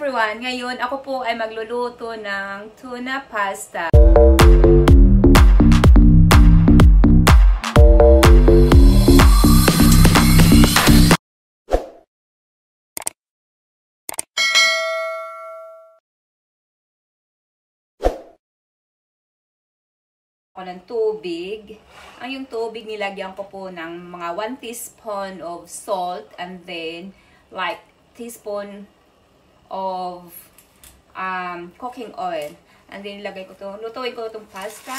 everyone! Ngayon, ako po ay magluluto ng tuna pasta. Ako ng tubig. Ang yung tubig nilagyan ko po ng mga 1 teaspoon of salt and then like teaspoon of cooking oil. And then ilagay ko to, lutuin ko itong pasta.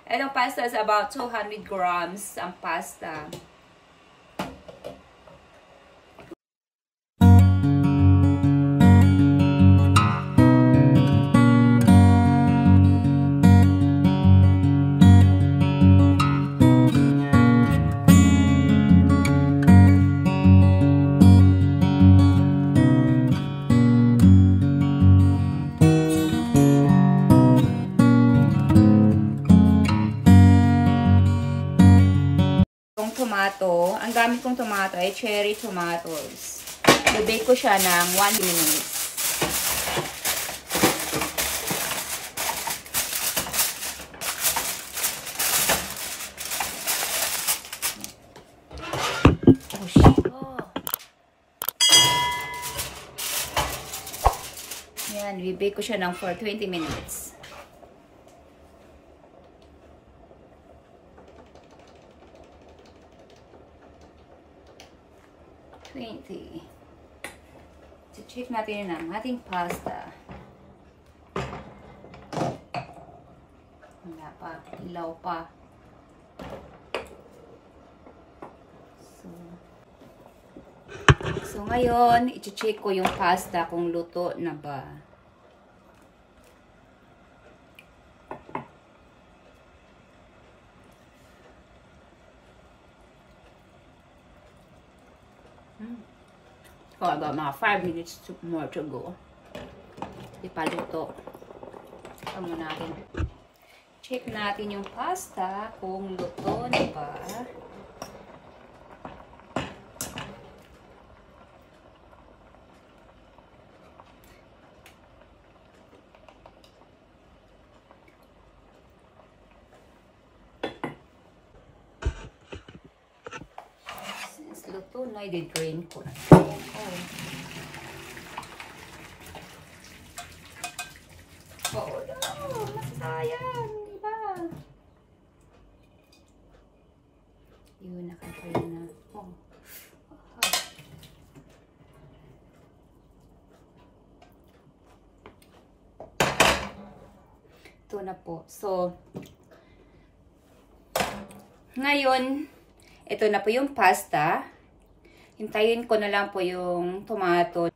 And ang pasta is about 200 grams ang pasta. Tomato. Ang gamit kong tomato ay cherry tomatoes. I-bake ko siya ng 1 minute. Oh, shit. Oh. Yan, i-bake ko siya ng for 20 minutes. Check natin ang ating pasta. Wala pa. Ilaw pa. So ngayon, i-check ko yung pasta kung luto na ba. Oh, about mga 5 minutes more to go. Ipaluto. Tama natin. Check natin yung pasta kung luto na ba. Since luto na, i-drain ko na. Oh no, masasayang, di ba? Yun, nakatry na. Oh. Ito na po. So, ngayon, ito na po yung pasta. Hintayin ko na lang po yung tomato.